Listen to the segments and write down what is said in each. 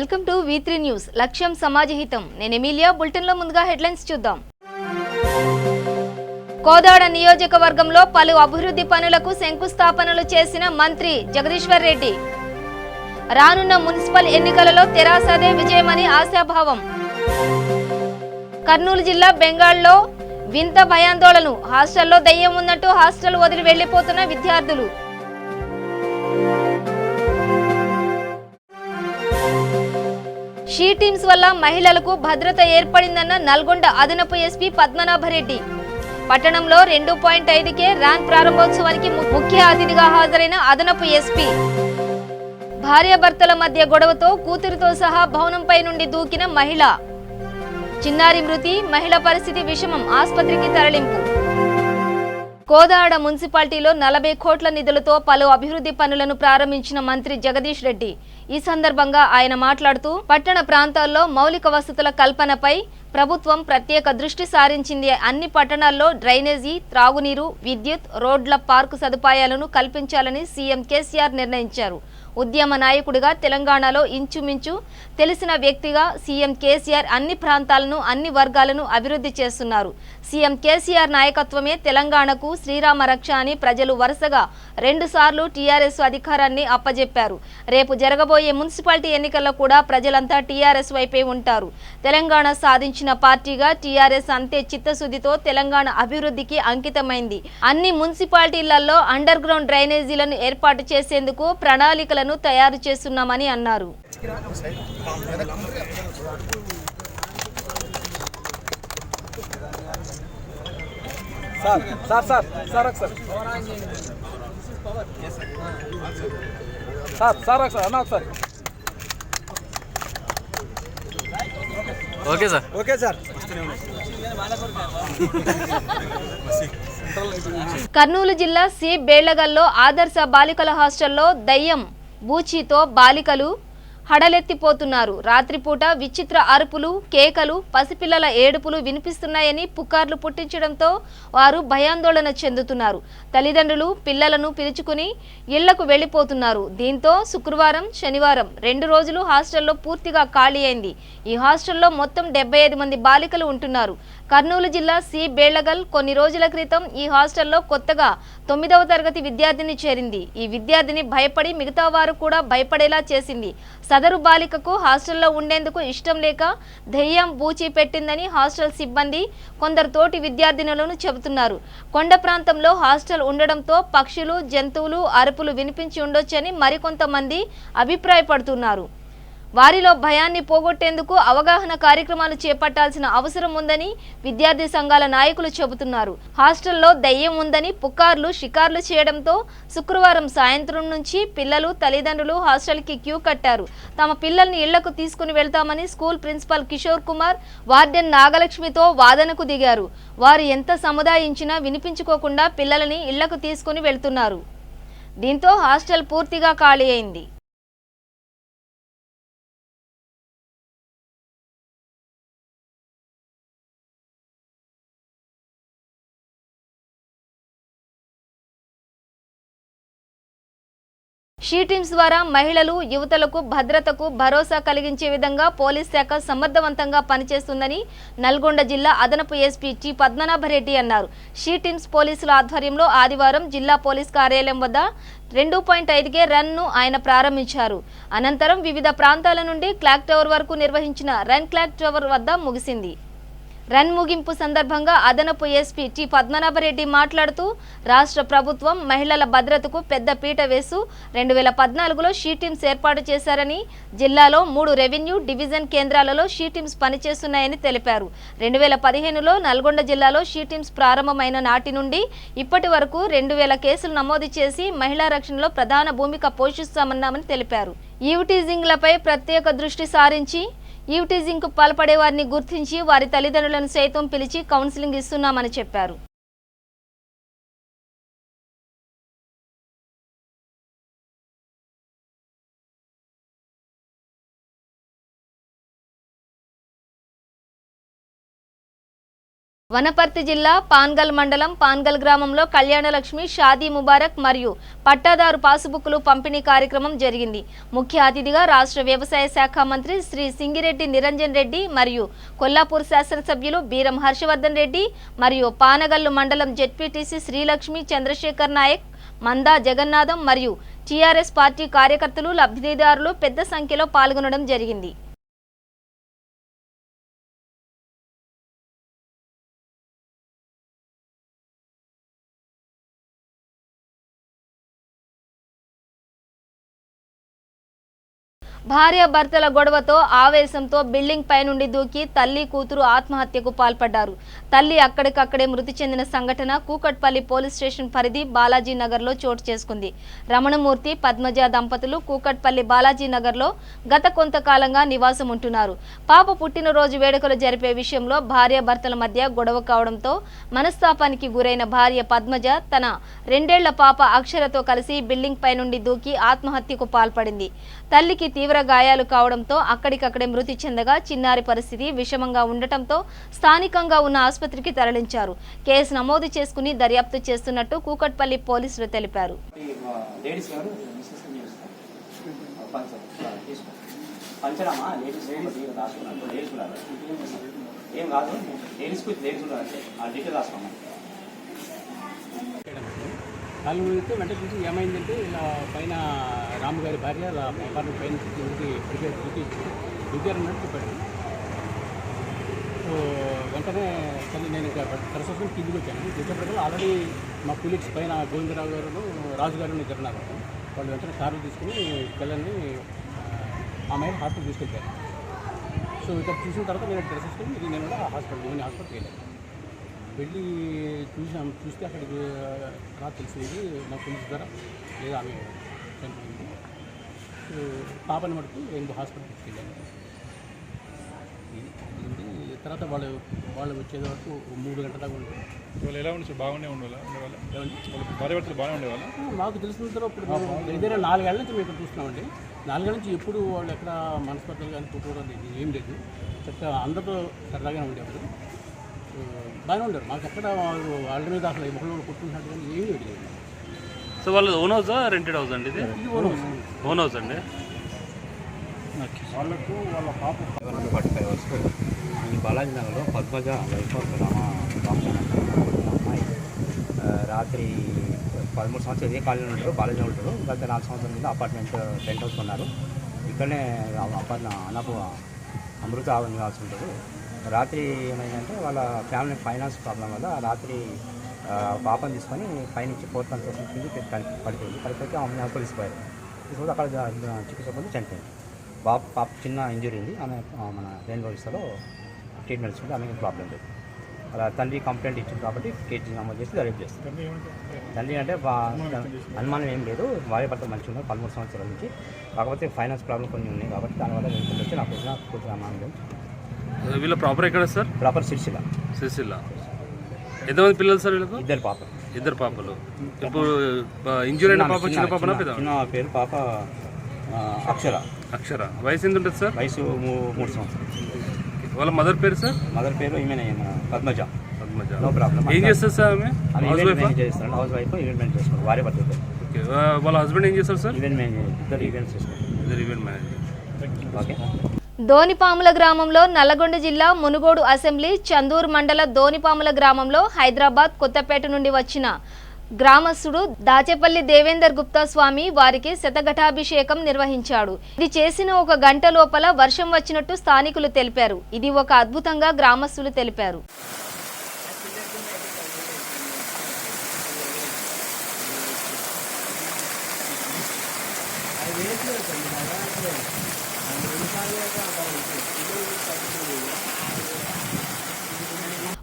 Welcome to V3 news. లక్ష్యం సమాజహితం. నేను Emilia. బులెటిన్లో ముందుగా హెడ్లైన్స్ చూద్దాం. కోదాడ నియోజకవర్గంలో పలు అభివృద్ధి పనులకు శంకుస్థాపనలు చేసిన మంత్రి జగదీశ్వర్ రెడ్డి. రానున్న మున్సిపల్ ఎన్నికలలో తెరాసదే విజయమని ఆశాభావం. కర్నూలు జిల్లా బెంగాల్లో వింత భయాందోళన. హాస్టల్లో దయ్యం ఉన్నట్టు హాస్టల్ వదిలి వెళ్లిపోతున్న విద్యార్థులు. షీ టీమ్స్ వల్ల మహిళలకు భద్రత ఏర్పడిందన్న నల్గొండ అదనపు ఎస్పీ పద్మనాభరెడ్డి. పట్టణంలో 2.5కే ర్యాంక్ ప్రారంభోత్సవానికి ముఖ్య అతిథిగా హాజరైన అదనపు ఎస్పీ. భార్యాభర్తల మధ్య గొడవతో కూతురితో సహా భవనంపై నుండి దూకిన మహిళ. చిన్నారి మృతి. మహిళ పరిస్థితి విషమం. ఆసుపత్రికి తరలింపు. కోదాడ మున్సిపాలిటీలో 40 కోట్ల నిధులతో పలు అభివృద్ధి పనులను ప్రారంభించిన మంత్రి జగదీష్ రెడ్డి. ఈ సందర్భంగా ఆయన మాట్లాడుతూ పట్టణ ప్రాంతాల్లో మౌలిక వసతుల కల్పనపై ప్రభుత్వం ప్రత్యేక దృష్టి సారించింది. అన్ని పట్టణాల్లో డ్రైనేజీ, త్రాగునీరు, విద్యుత్, రోడ్ల, పార్కు సదుపాయాలను కల్పించాలని సీఎం కేసీఆర్ నిర్ణయించారు. ఉద్యమ నాయకుడిగా తెలంగాణలో ఇంచుమించు తెలిసిన వ్యక్తిగా సీఎం కేసీఆర్ అన్ని ప్రాంతాలను, అన్ని వర్గాలను అభివృద్ధి చేస్తున్నారు. సీఎం కేసీఆర్ నాయకత్వమే తెలంగాణకు శ్రీరామ రక్ష అని ప్రజలు వరుసగా 2 సార్లు టీఆర్ఎస్ అధికారాన్ని అప్పజెప్పారు. రేపు జరగబోయే మున్సిపాలిటీ ఎన్నికల్లో కూడా ప్రజలంతా టీఆర్ఎస్ వైపే ఉంటారు. తెలంగాణ సాధించిన పార్టీగా టీఆర్ఎస్ అంతే చిత్తశుద్ధితో తెలంగాణ అభివృద్ధికి అంకితమైంది. అన్ని మున్సిపాలిటీలలో అండర్ గ్రౌండ్ డ్రైనేజీలను ఏర్పాటు చేసేందుకు ప్రణాళికలను తయారు చేస్తున్నామని అన్నారు. కర్నూలు జిల్లా సి బేళ్లగల్లో ఆదర్శ బాలికల హాస్టల్లో దయ్యం బూచీతో బాలికలు హడలెత్తిపోతున్నారు. రాత్రిపూట విచిత్ర అరుపులు, కేకలు, పసిపిల్లల ఏడుపులు వినిపిస్తున్నాయని పుకార్లు పుట్టించడంతో వారు భయాందోళన చెందుతున్నారు. తల్లిదండ్రులు పిల్లలను పిలుచుకుని ఇళ్లకు వెళ్లిపోతున్నారు. దీంతో శుక్రవారం, శనివారం 2 రోజులు హాస్టల్లో పూర్తిగా ఖాళీ అయింది. ఈ హాస్టల్లో మొత్తం 75 మంది బాలికలు ఉంటున్నారు. కర్నూలు జిల్లా సి బేళ్లగల్ కొన్ని రోజుల క్రితం ఈ హాస్టల్లో కొత్తగా 9వ తరగతి విద్యార్థిని చేరింది. ఈ విద్యార్థిని భయపడి మిగతా వారు కూడా భయపడేలా చేసింది. సదరు బాలికకు హాస్టల్లో ఉండేందుకు ఇష్టం లేక దెయ్యం బూచి పెట్టిందని హాస్టల్ సిబ్బంది కొందరు తోటి విద్యార్థినులను చెబుతున్నారు. కొండ ప్రాంతంలో హాస్టల్ ఉండడంతో పక్షులు, జంతువులు అరుపులు వినిపించి ఉండొచ్చని మరికొంతమంది అభిప్రాయపడుతున్నారు. వారిలో భయాన్ని పోగొట్టేందుకు అవగాహన కార్యక్రమాలు చేపట్టాల్సిన అవసరం ఉందని విద్యార్థి సంఘాల నాయకులు చెబుతున్నారు. హాస్టల్లో దయ్యం ఉందని పుకార్లు, షికార్లు చేయడంతో శుక్రవారం సాయంత్రం నుంచి పిల్లలు, తల్లిదండ్రులు హాస్టల్కి క్యూ కట్టారు. తమ పిల్లల్ని ఇళ్లకు తీసుకుని వెళ్తామని school principal Kishore Kumar, warden నాగలక్ష్మితో వాదనకు దిగారు. వారు ఎంత సముదాయించినా వినిపించుకోకుండా పిల్లలని ఇళ్లకు తీసుకుని వెళ్తున్నారు. దీంతో హాస్టల్ పూర్తిగా ఖాళీ అయింది. షీ టీమ్స్ ద్వారా మహిళలు, యువతలకు భద్రతకు భరోసా కలిగించే విధంగా పోలీస్ శాఖ సమర్థవంతంగా పనిచేస్తుందని నల్గొండ జిల్లా అదనపు ఎస్పీ టి పద్మనాభరెడ్డి అన్నారు. షీ టీమ్స్ పోలీసుల ఆధ్వర్యంలో ఆదివారం జిల్లా పోలీస్ కార్యాలయం వద్ద 2.5కే రన్ను ఆయన ప్రారంభించారు. అనంతరం వివిధ ప్రాంతాల నుండి క్లాక్ టవర్ వరకు నిర్వహించిన రన్ క్లాక్ టవర్ వద్ద ముగిసింది. రన్ ముగింపు సందర్భంగా అదనపు ఎస్పీ టి పద్మనాభరెడ్డి మాట్లాడుతూ రాష్ట్ర ప్రభుత్వం మహిళల భద్రతకు పెద్ద పీట వేస్తూ 2014లో షీ టీమ్స్ ఏర్పాటు చేశారని, జిల్లాలో 3 రెవెన్యూ డివిజన్ కేంద్రాలలో షీ టీమ్స్ పనిచేస్తున్నాయని తెలిపారు. 2015లో నల్గొండ జిల్లాలో షీ టీమ్స్ ప్రారంభమైన నాటి నుండి ఇప్పటి వరకు 2000 కేసులు నమోదు చేసి మహిళా రక్షణలో ప్రధాన భూమిక పోషిస్తామన్నామని తెలిపారు. ఈవ్టీజింగ్లపై ప్రత్యేక దృష్టి సారించి ఈవ్టీజింగ్కు పాల్పడే వారిని గుర్తించి వారి తల్లిదండ్రులను సైతం పిలిచి కౌన్సిలింగ్ ఇస్తున్నామని చెప్పారు. వనపర్తి జిల్లా పాన్గల్ మండలం పాన్గల్ గ్రామంలో కళ్యాణలక్ష్మి షాదీ ముబారక్ మరియు పట్టాదారు పాసుబుక్లు పంపిణీ కార్యక్రమం జరిగింది. ముఖ్య అతిథిగా రాష్ట్ర వ్యవసాయ శాఖ మంత్రి శ్రీ సింగిరెడ్డి నిరంజన్ రెడ్డి మరియు కొల్లాపూర్ శాసనసభ్యులు బీరం హర్షవర్ధన్ రెడ్డి మరియు పానగల్లు మండలం జెడ్పీటీసీ శ్రీలక్ష్మి చంద్రశేఖర్ నాయక్, మందా జగన్నాథం మరియు టీఆర్ఎస్ పార్టీ కార్యకర్తలు, లబ్ధిదారులు పెద్ద సంఖ్యలో పాల్గొనడం జరిగింది. భార్యాభర్తల గొడవతో ఆవేశంతో బిల్డింగ్ పై నుండి దూకి తల్లి కూతురు ఆత్మహత్యకు పాల్పడ్డారు. తల్లి అక్కడికక్కడే మృతి చెందిన సంఘటన కూకట్పల్లి పోలీస్ స్టేషన్ పరిధి బాలాజీ నగర్లో చోటు చేసుకుంది. రమణమూర్తి, పద్మజ దంపతులు కూకట్పల్లి బాలాజీ నగర్లో గత కొంతకాలంగా నివాసం ఉంటున్నారు. పాప పుట్టినరోజు వేడుకలు జరిపే విషయంలో భార్యాభర్తల మధ్య గొడవ కావడంతో మనస్తాపానికి గురైన భార్య పద్మజ తన 2 ఏళ్ల పాప అక్షరతో కలిసి బిల్డింగ్ పై నుండి దూకి ఆత్మహత్యకు పాల్పడింది. తల్లికి తీవ్ర గాయాలు కావడంతో అక్కడికక్కడే మృతి చెందగా చిన్నారి పరిస్థితి విషమంగా ఉండటంతో స్థానికంగా ఉన్న ఆసుపత్రికి తరలించారు. కేసు నమోదు చేసుకుని దర్యాప్తు చేస్తున్నట్టు కూకట్పల్లి పోలీసులు తెలిపారు. కాలు వెళ్తే వెంట చూసి ఏమైందంటే ఇలా పైన రాముగారి భార్య అపార్ట్మెంట్ పైన దిగారన్నట్టు చెప్పాడు. సో వెంటనే తల్లి నేను ఇంకా ప్రసెషన్ కిందికి వచ్చాను. దిగేటప్పుడు ఆల్రెడీ మా కూలీగ్స్ పైన గోవిందరావు గారు, రాజు గారు ఇద్దరున్నారు. వాళ్ళు వెంటనే కార్లు తీసుకుని పిల్లల్ని ఆమె హాస్పిటల్ తీసుకెళ్తారు. సో ఇక్కడ చూసిన తర్వాత నేను డ్రెస్ వేసుకుని నేను కూడా హాస్పిటల్కి వెళ్ళాను. వెళ్ళి చూస్తే అక్కడికి నాకు తెలిసింది మా పోలీస్ ద్వారా లేదా ఆమె చనిపోయింది. పాపని మటుకు రెండు హాస్పిటల్కి తీసుకెళ్ళాను. తర్వాత వాళ్ళు వచ్చేది వరకు 3 గంటల దాకా ఉంటారు. వాళ్ళు ఎలా ఉండే బాగానే ఉండేవాళ్ళ భార్యభర్తలు బాగానే ఉండేవాళ్ళ మాకు తెలిసిన తర్వాత ఇప్పుడు ఏదైనా 4 ఏళ్ళ నుంచి మేము ఇక్కడ చూస్తున్నామండి. 4 ఏళ్ళ నుంచి ఎప్పుడు వాళ్ళు ఎక్కడ మనస్పర్ధలు కానీ కొట్టుకోవడం ఏం లేదు. చక్కగా అందరితో సరదాగానే ఉండేవాళ్ళు, బాగానే ఉండరు. మాకు ఎక్కడ వాళ్ళ మీద అసలు ఒకళ్ళు కొట్టుకుంటున్నట్టు కానీ ఏమీ లేదు. సో వాళ్ళు ఓన్ హౌసా రెంటెడ్ హౌస్ అండి? ఇది ఓన్ హౌస్ అండి. వాళ్ళకు వాళ్ళ పాప 45 వరకు ఈ బాలాజీ నగర్లో పద్మజ వైఫ్ అమ్మాయి రాత్రి 13 సంవత్సరాలు ఇదే కాలనీలో ఉంటారు, బాలాజీ ఉంటారు. గత 4 సంవత్సరాల కింద అపార్ట్మెంట్ టెంట్ హౌస్ కొన్నారు. ఇక్కడనే అన్నపు అమృత నివాసం ఉంటారు. రాత్రి ఏమైందంటే వాళ్ళ ఫ్యామిలీ ఫైనాన్స్ ప్రాబ్లం వల్ల రాత్రి పాపను తీసుకొని పైనుంచి 4th అంతస్తు కింద పడిపోయింది. పడిపోతే ఆమె పోలీసుపోయారు. తీసుకుంటే అక్కడ చికిత్స పొంది చనిపోయింది. పాప చిన్న ఇంజురీ ఉంది. ఆమె మన రెయిన్బో విస్తాలో ట్రీట్మెంట్ ఇస్తుంటే ఆమెకి ప్రాబ్లం లేదు. అలా తండ్రి కంప్లైంట్ ఇచ్చింది కాబట్టి కేసు నమోదు చేసి దర్యాప్తు చేస్తారు. తండ్రి అంటే అనుమానం ఏం లేదు, భార్య భర్త మంచిగా ఉన్నారు 13 సంవత్సరాల నుంచి. కాకపోతే ఫైనాన్స్ ప్రాబ్లం కొన్ని ఉన్నాయి కాబట్టి దానివల్ల వెళ్తుంది వచ్చి నా కూతురు అనుమానం లేదు. వీళ్ళ ప్రాపర్ ఎక్కడ సార్? ప్రాపర్ సిరిసిల్ల. ఎంతమంది పిల్లలు సార్ వీళ్ళకు? 2 పాపలు. ఇప్పుడు ఇంజూరీ అయిన పాప చిన్న పాప? చిన్న పేరు పాప అక్షర. వయసు ఎంత ఉంటుంది సార్? వయసు 3 సంవత్సరాలు. వాళ్ళ మదర్ పేరు సార్? మదర్ పేరు ఈమె పద్మజ. No problem. ఏం చేస్తారు సార్ ఆమె? హౌస్ వైఫ్ ఈవెంట్ చేసుకోండి, భార్య భర్త. ఓకే. వాళ్ళ హస్బెండ్ ఏం చేస్తారు సార్? Event manager. ఇద్దరు ఈవెంట్ మేనేజర్. ఓకే. దోనిపాముల గ్రామంలో నల్లగొండ జిల్లా మునుగోడు అసెంబ్లీ చందూరు మండల దోనిపాముల గ్రామంలో హైదరాబాద్ కొత్తపేట నుండి వచ్చిన గ్రామస్తుడు దాచేపల్లి దేవేందర్ గుప్తా స్వామి వారికి శతఘటాభిషేకం నిర్వహించాడు. ఇది చేసిన 1 గంట లోపల వర్షం వచ్చినట్టు స్థానికులు తెలిపారు. ఇది ఒక అద్భుతంగా గ్రామస్తులు తెలిపారు.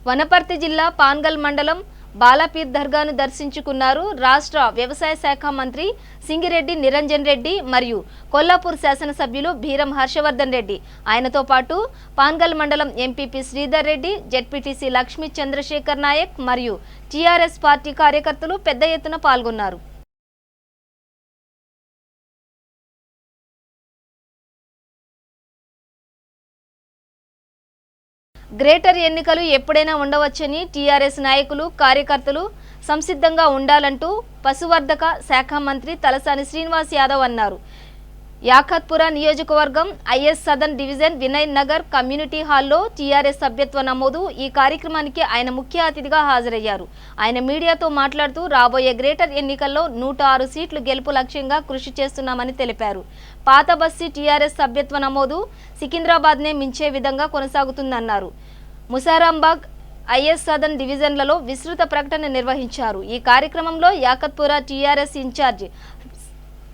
వనపర్తి జిల్లా పాన్గల్ మండలం బాలాపీర్ దర్గాను దర్శించుకున్నారు రాష్ట్ర వ్యవసాయ శాఖ మంత్రి సింగిరెడ్డి నిరంజన్ రెడ్డి మరియు కొల్లాపూర్ శాసనసభ్యులు బీరం హర్షవర్ధన్ రెడ్డి. ఆయనతో పాటు పాన్గల్ మండలం ఎంపీపీ శ్రీధర్ రెడ్డి, జెడ్పీటీసీ లక్ష్మీ చంద్రశేఖర్ నాయక్ మరియు టీఆర్ఎస్ పార్టీ కార్యకర్తలు పెద్ద ఎత్తున పాల్గొన్నారు. గ్రేటర్ ఎన్నికలు ఎప్పుడైనా ఉండవచ్చని టీఆర్ఎస్ నాయకులు కార్యకర్తలు సంసిద్ధంగా ఉండాలంటూ పశువర్ధక శాఖ మంత్రి తలసాని శ్రీనివాస్ యాదవ్ అన్నారు. యాకత్పుర నియోజకవర్గం is southern division Vinay Nagar community హాల్లో టీఆర్ఎస్ సభ్యత్వ నమోదు ఈ కార్యక్రమానికి ఆయన ముఖ్య అతిథిగా హాజరయ్యారు. ఆయన మీడియాతో మాట్లాడుతూ రాబోయే గ్రేటర్ ఎన్నికల్లో 106 సీట్లు గెలుపు లక్ష్యంగా కృషి చేస్తున్నామని తెలిపారు. పాత బస్తీ టీఆర్ఎస్ సభ్యత్వ నమోదు సికింద్రాబాద్నే మించే విధంగా కొనసాగుతుందన్నారు. ముసారాంబాగ్ ఐఎస్ సదర్న్ డివిజన్లలో విస్తృత ప్రకటన నిర్వహించారు. ఈ కార్యక్రమంలో యాకత్పుర టీఆర్ఎస్ ఇన్ఛార్జ్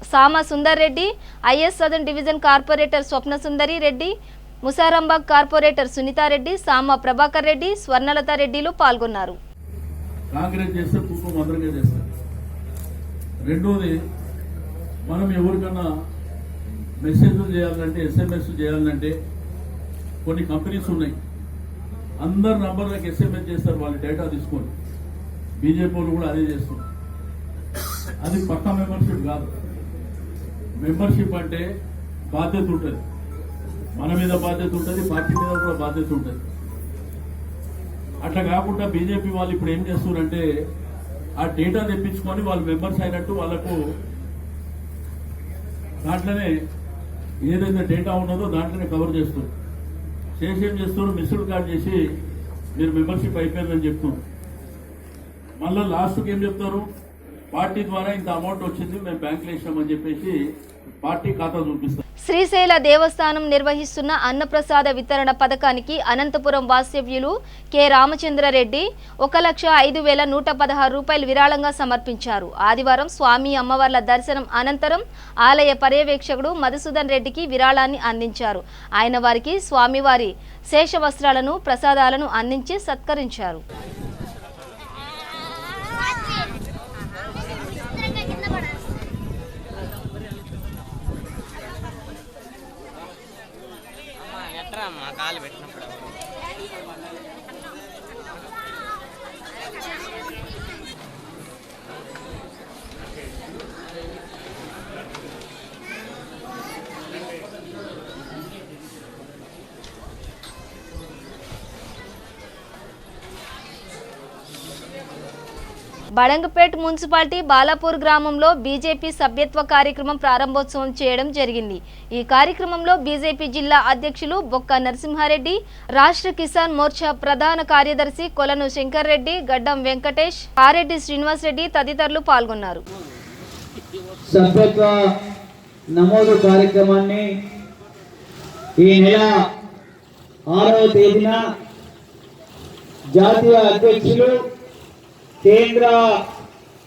సామ Sundar Reddy, is southern division corporator Swapna Sundari Reddy, Musarambagh corporator Sunitha Reddy, సామ ప్రభాకర్ రెడ్డి, స్వర్ణలత రెడ్డిలు పాల్గొన్నారు. కాంగ్రెస్ చేస్తే కుటుంబం అందరికీ చేస్తారు. రెండోది, మనం ఎవరికన్నా మెసేజ్లు చేయాలంటే, SMS చేయాలంటే కొన్ని కంపెనీస్ ఉన్నాయి. అందరు నంబర్లకు SMS చేస్తారు, వాళ్ళు డేటా తీసుకొని. బీజేపీ వాళ్ళు కూడా అదే చేస్తారు. అది పక్కా మెంబర్షిప్ కాదు. మెంబర్షిప్ అంటే బాధ్యత ఉంటుంది, మన మీద బాధ్యత ఉంటుంది, పార్టీ మీద కూడా బాధ్యత ఉంటుంది. అట్లా కాకుండా బీజేపీ వాళ్ళు ఇప్పుడు ఏం చేస్తున్నారంటే ఆ డేటా తెప్పించుకొని వాళ్ళు మెంబర్స్ అయినట్టు వాళ్ళకు దాంట్లోనే ఏదైతే డేటా ఉన్నదో దాంట్లోనే కవర్ చేస్తారు. ఏం చేస్తారు, మిస్డ్ కార్డ్ చేసి మీరు మెంబర్షిప్ అయిపోయిందని చెప్తున్నారు. మళ్ళీ లాస్ట్కి ఏం చెప్తారు, పార్టీ ద్వారా ఇంత అమౌంట్ వచ్చింది, మేము బ్యాంకులో వేసామని చెప్పేసి పార్టీ ఖాతా చూపిస్తారు. శ్రీశైల దేవస్థానం నిర్వహిస్తున్న అన్నప్రసాద వితరణ పథకానికి అనంతపురం వాస్తవ్యులు కె రామచంద్రారెడ్డి 1,05,116 రూపాయలు విరాళంగా సమర్పించారు. ఆదివారం స్వామి అమ్మవార్ల దర్శనం అనంతరం ఆలయ పర్యవేక్షకుడు మధుసూదన్ రెడ్డికి విరాళాన్ని అందించారు. ఆయన వారికి స్వామివారి శేష వస్త్రాలను ప్రసాదాలను అందించి సత్కరించారు. కాలు పెట్టినప్పుడు బడంగపేట్ మున్సిపాలిటీ బాలాపూర్ గ్రామంలో బీజేపీ సభ్యత్వ కార్యక్రమం ప్రారంభోత్సవం చేయడం జరిగింది. ఈ కార్యక్రమంలో బీజేపీ జిల్లా అధ్యక్షులు బొక్క నరసింహారెడ్డి, రాష్ట్ర కిసాన్ మోర్చా ప్రధాన కార్యదర్శి కొలను శంకర్ రెడ్డి, గడ్డం వెంకటేష్, ఆరెడ్డి శ్రీనివాస్ రెడ్డి తదితరులు పాల్గొన్నారు. సభ్యత్వ నమోదు కార్యక్రమాన్ని ఈ నెల 6వ తేదీన జాతీయ అధ్యక్షులు కేంద్ర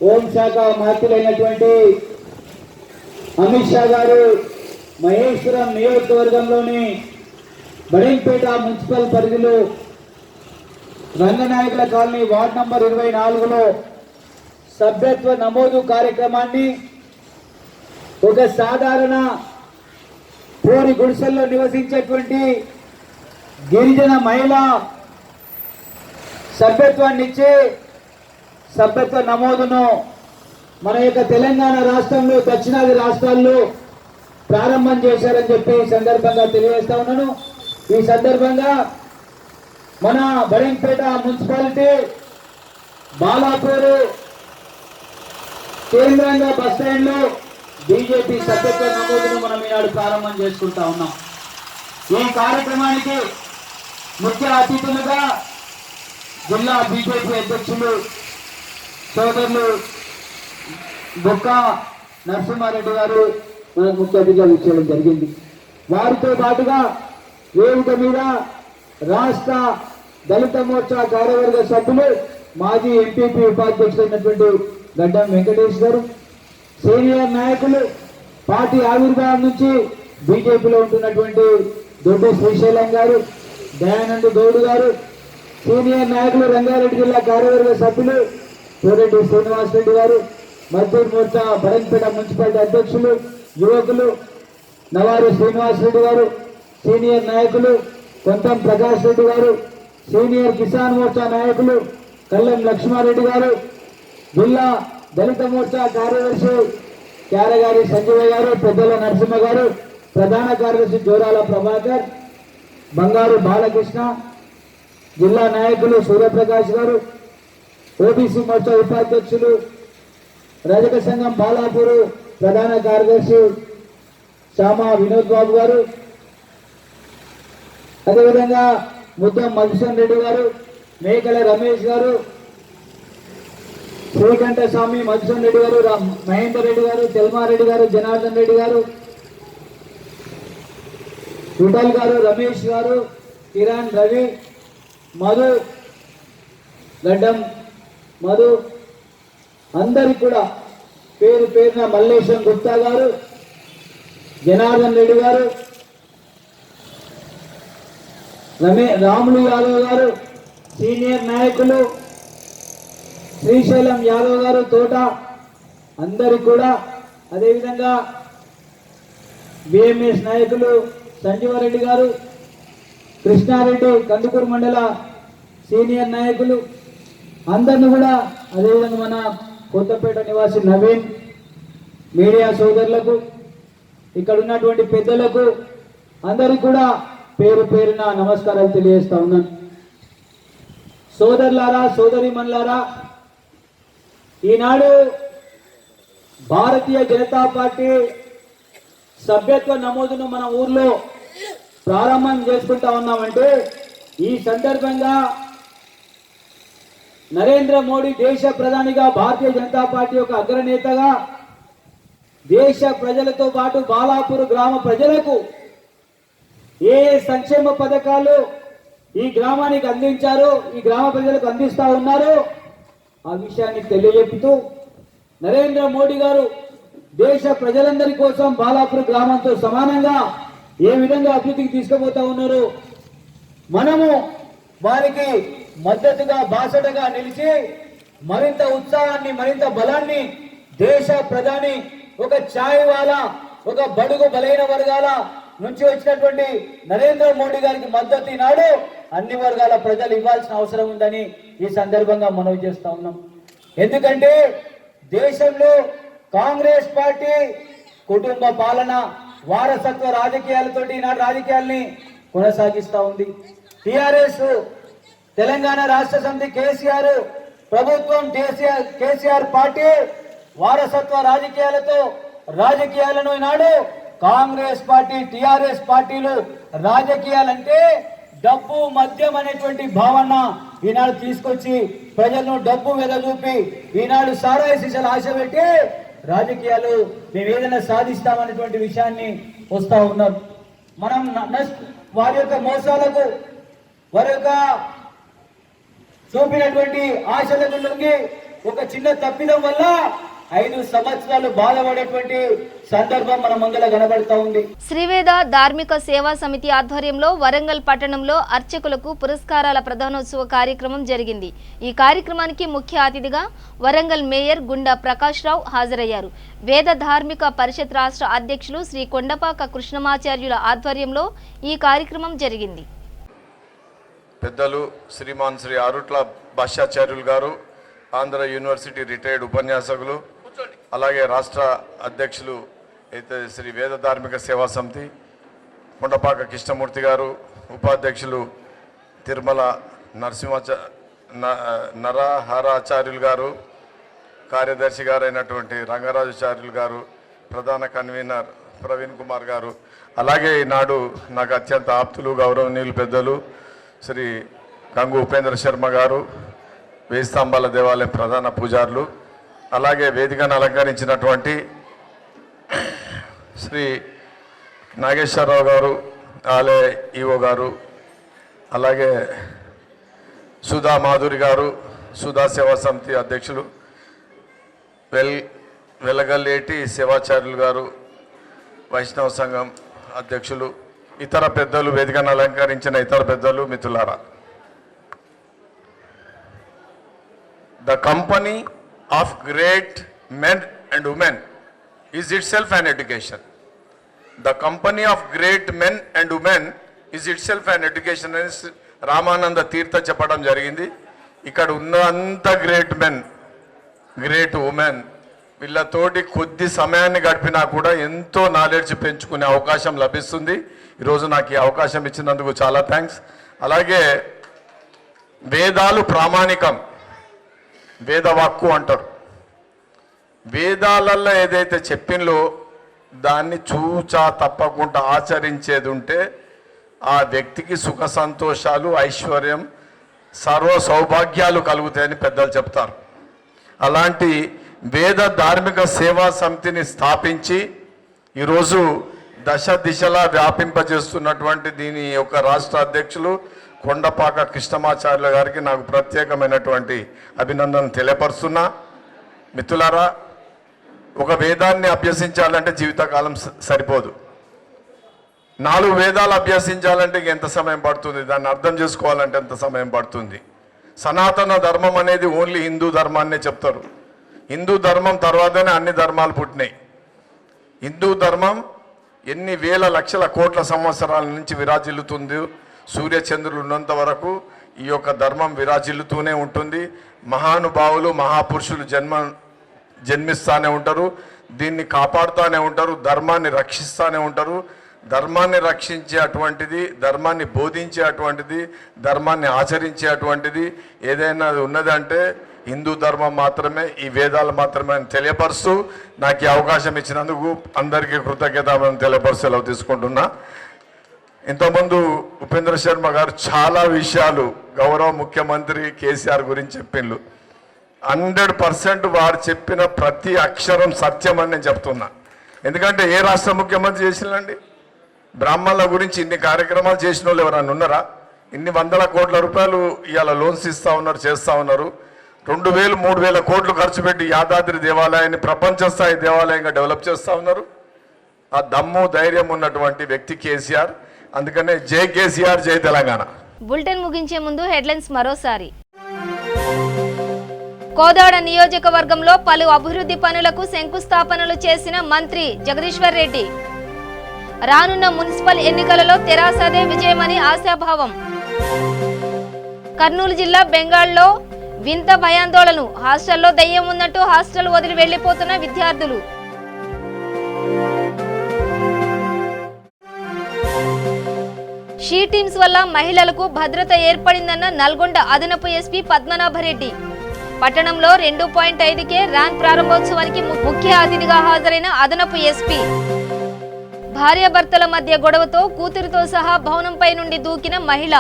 హోంశాఖ మంత్రులైనటువంటి అమిత్ షా గారు మహేశ్వరం నియోజకవర్గంలోని బడంగపేట మున్సిపల్ పరిధిలో రంగనాయకుల కాలనీ వార్డు నంబర్ 24లో సభ్యత్వ నమోదు కార్యక్రమాన్ని ఒక సాధారణ పూరి గుడిసెల్లో నివసించేటువంటి గిరిజన మహిళ సభ్యత్వాన్ని ఇచ్చే సభ్యత్వ నమోదును మన యొక్క తెలంగాణ రాష్ట్రంలో దక్షిణాది రాష్ట్రాల్లో ప్రారంభం చేశారని చెప్పి ఈ సందర్భంగా తెలియజేస్తా ఉన్నాను. ఈ సందర్భంగా మన బడంగపేట మున్సిపాలిటీ బాలాపూర్ కేంద్రంగా బస్ స్టాండ్లో బీజేపీ సభ్యత్వ నమోదును మనం ఈనాడు ప్రారంభం చేసుకుంటా ఉన్నాం. ఈ కార్యక్రమానికి ముఖ్య అతిథులుగా జిల్లా బీజేపీ అధ్యక్షులు సోదరులు బొక్క నరసింహారెడ్డి గారు మనకు ముఖ్య అతిథిగా ఇచ్చేయడం జరిగింది. వారితో పాటుగా వేదిక మీద రాష్ట్ర దళిత మోర్చా కార్యవర్గ సభ్యులు మాజీ ఎంపీపీ ఉపాధ్యక్షులైనటువంటి గడ్డం వెంకటేష్ గారు, సీనియర్ నాయకులు పార్టీ ఆవిర్భావం నుంచి బీజేపీలో ఉంటున్నటువంటి దొడ్డి శ్రీశైలం గారు, దయానంద్ గౌడ్ గారు, సీనియర్ నాయకులు రంగారెడ్డి జిల్లా కార్యవర్గ సభ్యులు కోరెడ్డి శ్రీనివాస్ రెడ్డి గారు, మద్దూరు మోర్చా బడంగపేట మున్సిపాలిటీ అధ్యక్షులు యువకులు నవారు శ్రీనివాస్ రెడ్డి గారు, సీనియర్ నాయకులు కొంతం ప్రకాష్ రెడ్డి గారు, సీనియర్ కిసాన్ మోర్చా నాయకులు కల్లం లక్ష్మారెడ్డి గారు, జిల్లా దళిత మోర్చా కార్యదర్శి క్యారగారి సంజయ్ గారు, పెద్దల నరసింహ గారు, ప్రధాన కార్యదర్శి జోరాల ప్రభాకర్, బంగారు బాలకృష్ణ, జిల్లా నాయకులు సూర్యప్రకాష్ గారు, ఓబీసీ మోర్చా ఉపాధ్యక్షులు, రజక సంఘం బాలాపూర్ ప్రధాన కార్యదర్శి శ్యామా వినోద్ బాబు గారు, అదేవిధంగా ముద్దం మధుసూదన్ రెడ్డి గారు, మేకల రమేష్ గారు, శ్రీకంఠ స్వామి మధుసూదన్ రెడ్డి గారు, మహేందర్ రెడ్డి గారు, తెల్మారెడ్డి గారు, జనార్దన్ రెడ్డి గారు, విఠల్ గారు, రమేష్ గారు, కిరణ్, రవి, మధు, గడ్డం మధు, అందరికి కూడా పేరు పేరున మల్లేశం గుప్తా గారు, జనార్దన్ రెడ్డి గారు, రాములు యాదవ్ గారు, సీనియర్ నాయకులు శ్రీశైలం యాదవ్ గారు, తోట, అందరికి కూడా, అదేవిధంగా బిఎంఎస్ నాయకులు సంజీవారెడ్డి గారు, కృష్ణారెడ్డి కందుకూరు మండల సీనియర్ నాయకులు అందరిని కూడా, అదేవిధంగా మన కొత్తపేట నివాసి నవీన్, మీడియా సోదరులకు, ఇక్కడ ఉన్నటువంటి పెద్దలకు అందరికి కూడా పేరు పేరున నమస్కారాలు తెలియజేస్తా ఉన్నాను. సోదరులారా, సోదరిమణులారా, ఈనాడు భారతీయ జనతా పార్టీ సభ్యత్వ నమోదును మన ఊర్లో ప్రారంభం చేసుకుంటా ఉన్నామంటే, ఈ సందర్భంగా నరేంద్ర మోడీ దేశ ప్రధానిగా, భారతీయ జనతా పార్టీ యొక్క అగ్రనేతగా దేశ ప్రజలతో పాటు బాలాపూర్ గ్రామ ప్రజలకు ఏ సంక్షేమ పథకాలు ఈ గ్రామానికి అందించారో, ఈ గ్రామ ప్రజలకు అందిస్తా ఉన్నారో ఆ విషయాన్ని తెలియజెప్పుతూ, నరేంద్ర మోడీ గారు దేశ ప్రజలందరి కోసం బాలాపూర్ గ్రామంతో సమానంగా ఏ విధంగా అభివృద్ధికి తీసుకుపోతా ఉన్నారో, మనము వారికి మద్దతుగా, బాసటగా నిలిచి మరింత ఉత్సాహాన్ని, మరింత బలాన్ని దేశ ప్రధాని, ఒక ఛాయ్ వాలా, ఒక బడుగు బలైన వర్గాల నుంచి వచ్చినటువంటి నరేంద్ర మోడీ గారికి మద్దతు ఈనాడు అన్ని వర్గాల ప్రజలు ఇవ్వాల్సిన అవసరం ఉందని ఈ సందర్భంగా మనవి చేస్తా ఉన్నాం. ఎందుకంటే దేశంలో కాంగ్రెస్ పార్టీ కుటుంబ పాలన, వారసత్వ రాజకీయాలతోటి ఈనాడు రాజకీయాల్ని కొనసాగిస్తా ఉంది. టిఆర్ఎస్ తెలంగాణ రాష్ట్ర సమితి కేసీఆర్ ప్రభుత్వం, కేసీఆర్ పార్టీ వారసత్వ రాజకీయాలతో రాజకీయాలను ఈనాడు కాంగ్రెస్ పార్టీ, టిఆర్ఎస్ పార్టీలు రాజకీయాలంటే డబ్బు, మద్యం అనేటువంటి భావన ఈనాడు తీసుకొచ్చి ప్రజలను డబ్బు వెదజూపి ఈనాడు సారాయి శిశలు ఆశ పెట్టి రాజకీయాలు మేము ఏదైనా సాధిస్తామనేటువంటి విషయాన్ని వస్తా ఉన్నారు. మనం వారి యొక్క మోసాలకు, వారి యొక్క చూపినటువంటి ఆశలకు లొంగి ఒక చిన్న తప్పిదం వల్ల 5 సంవత్సరాలు బాధపడేటువంటి సందర్భం మన ముందర కనబడతా ఉంది. శ్రీవేద ధార్మిక సేవా సమితి ఆధ్వర్యంలో వరంగల్ పట్టణంలో అర్చకులకు పురస్కారాల ప్రధానోత్సవ కార్యక్రమం జరిగింది. ఈ కార్యక్రమానికి ముఖ్య అతిథిగా వరంగల్ మేయర్ గుండా ప్రకాష్ రావు హాజరయ్యారు. వేద ధార్మిక పరిషత్ రాష్ట్ర అధ్యక్షులు శ్రీ కొండపాక కృష్ణమాచార్యుల ఆధ్వర్యంలో ఈ కార్యక్రమం జరిగింది. పెద్దలు శ్రీమాన్ శ్రీ ఆరుట్ల భాష్యాచార్యులు గారు, ఆంధ్ర యూనివర్సిటీ రిటైర్డ్ ఉపన్యాసకులు, అలాగే రాష్ట్ర అధ్యక్షులు అయితే శ్రీ వేద ధార్మిక సేవా సమితి కొండపాక కృష్ణమూర్తి గారు, ఉపాధ్యక్షులు తిరుమల నరహరాచార్యులు గారు, కార్యదర్శి గారైనటువంటి రంగరాజాచార్యులు గారు, ప్రధాన కన్వీనర్ ప్రవీణ్ కుమార్ గారు, అలాగే ఈనాడు నాకు అత్యంత ఆప్తులు, గౌరవనీయులు పెద్దలు శ్రీ గంగు ఉపేంద్ర శర్మ గారు, వేయి స్తంభాల దేవాలయం ప్రధాన పూజారులు, అలాగే వేదికను అలంకరించినటువంటి శ్రీ నాగేశ్వరరావు గారు, ఆలయ ఈఓ గారు, అలాగే సుధా మాధురి గారు, సుధా సేవా సమితి అధ్యక్షులు, వెలగల్లేటి శివాచార్యులు గారు, వైష్ణవ సంఘం అధ్యక్షులు, ఇతర పెద్దలు, వేదికను అలంకరించిన ఇతర పెద్దలు, మిత్రులారా, the company of great men and women is itself an education. The company of great men and women is itself an education అని రామానంద తీర్థ చెప్పడం జరిగింది. ఇక్కడ ఉన్న అంత గ్రేట్ మెన్, గ్రేట్ ఉమెన్, వీళ్ళతోటి కొద్ది సమయాన్ని గడిపినా కూడా ఎంతో నాలెడ్జ్ పెంచుకునే అవకాశం లభిస్తుంది. ఈరోజు నాకు ఈ అవకాశం ఇచ్చినందుకు చాలా థ్యాంక్స్. అలాగే వేదాలు ప్రామాణికం, వేదవాక్కు అంటారు. వేదాలలో ఏదైతే చెప్పిందో దాన్ని చూచా తప్పకుండా ఆచరించేది ఉంటే ఆ వ్యక్తికి సుఖ సంతోషాలు, ఐశ్వర్యం, సర్వ సౌభాగ్యాలు కలుగుతాయని పెద్దలు చెప్తారు. అలాంటి వేద ధార్మిక సేవా సమితిని స్థాపించి ఈరోజు దశ దిశలా వ్యాపింపజేస్తున్నటువంటి దీని యొక్క రాష్ట్ర అధ్యక్షులు కొండపాక కృష్ణమాచార్యుల గారికి నాకు ప్రత్యేకమైనటువంటి అభినందనలు తెలియపరుస్తున్నా. మిత్రులారా, ఒక వేదాన్ని అభ్యసించాలంటే జీవితకాలం సరిపోదు. 4 వేదాలు అభ్యసించాలంటే ఎంత సమయం పడుతుంది, దాన్ని అర్థం చేసుకోవాలంటే ఎంత సమయం పడుతుంది. సనాతన ధర్మం అనేది ఓన్లీ హిందూ ధర్మాన్నే చెప్తారు. హిందూ ధర్మం తర్వాతనే అన్ని ధర్మాలు పుట్టినాయి. హిందూ ధర్మం ఎన్ని వేల లక్షల కోట్ల సంవత్సరాల నుంచి విరాజిల్లుతుంది. సూర్యచంద్రులు ఉన్నంత వరకు ఈ యొక్క ధర్మం విరాజిల్లుతూనే ఉంటుంది. మహానుభావులు, మహాపురుషులు జన్మిస్తూనే ఉంటారు, దీన్ని కాపాడుతూనే ఉంటారు, ధర్మాన్ని రక్షిస్తూనే ఉంటారు. ధర్మాన్ని రక్షించే అటువంటిది, ధర్మాన్ని బోధించే అటువంటిది, ధర్మాన్ని ఆచరించే అటువంటిది ఏదైనా ఉన్నదంటే హిందూ ధర్మం మాత్రమే, ఈ వేదాలు మాత్రమే అని తెలియపరుస్తూ నాకు ఈ అవకాశం ఇచ్చినందుకు అందరికీ కృతజ్ఞతలను తెలియపరుస్తూ సెలవు తీసుకుంటున్నా. ఇంతకుముందు ఉపేంద్ర శర్మ గారు చాలా విషయాలు గౌరవ ముఖ్యమంత్రి కేసీఆర్ గురించి చెప్పిండ్రు. 100% వారు చెప్పిన ప్రతి అక్షరం సత్యం అని నేను చెప్తున్నా. ఎందుకంటే ఏ రాష్ట్ర ముఖ్యమంత్రి చేసిందండి? బ్రాహ్మణుల గురించి ఇన్ని కార్యక్రమాలు చేసిన వాళ్ళు ఎవరైనా ఉన్నారా? ఇన్ని వందల కోట్ల రూపాయలు ఇవాళ లోన్స్ ఇస్తూ ఉన్నారు, చేస్తూ ఉన్నారు. 2,000-3,000 కోట్లు ఖర్చు పెట్టి యాదాద్రి దేవాలయాన్ని ప్రపంచ స్థాయి దేవాలయంగా డెవలప్ చేస్తూ ఉన్నారు. ఆ దమ్ము ధైర్యం ఉన్నటువంటి వ్యక్తి కేసీఆర్. అందుకనే జై కేసీఆర్, జై తెలంగాణ. బులెటిన్ ముగించే ముందు హెడ్లైన్స్ మరోసారి. కోదాడ నియోజకవర్గంలో పలు అభివృద్ధి పనులకు శంకుస్థాపనలు చేసిన మంత్రి జగదీశ్వర్ రెడ్డి. రానున్న మున్సిపల్ ఎన్నికలలో తెరాసదే విజయమని ఆశాభావం. కర్నూలు జిల్లా బెంగాల్లో వింత భయాందోళన. హాస్టల్లో దయ్యం ఉన్నట్టు హాస్టల్ వదిలి వెళ్లిపోతున్న విద్యార్థులు. షీ టీమ్స్ వల్ల మహిళలకు భద్రత ఏర్పడిందన్న నల్గొండ అదనపు ఎస్పీ పద్మనాభరెడ్డి. పట్టణంలో 2.5K ర్యాన్ ప్రారంభోత్సవానికి ముఖ్య అతిథిగా హాజరైన అదనపు ఎస్పీ. భార్యాభర్తల మధ్య గొడవతో కూతురుతో సహా భవనంపై నుండి దూకిన మహిళ.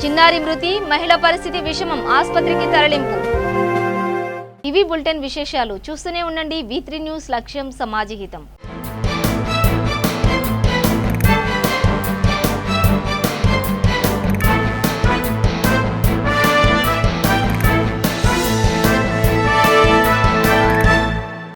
చిన్నారి మృతి, మహిళ పరిస్థితి విషమం, ఆసుపత్రికి తరలింపు. ఇవి బులెటిన్ విశేషాలు. చూస్తూనే ఉండండి V3 న్యూస్, లక్ష్యం సమాజహితం.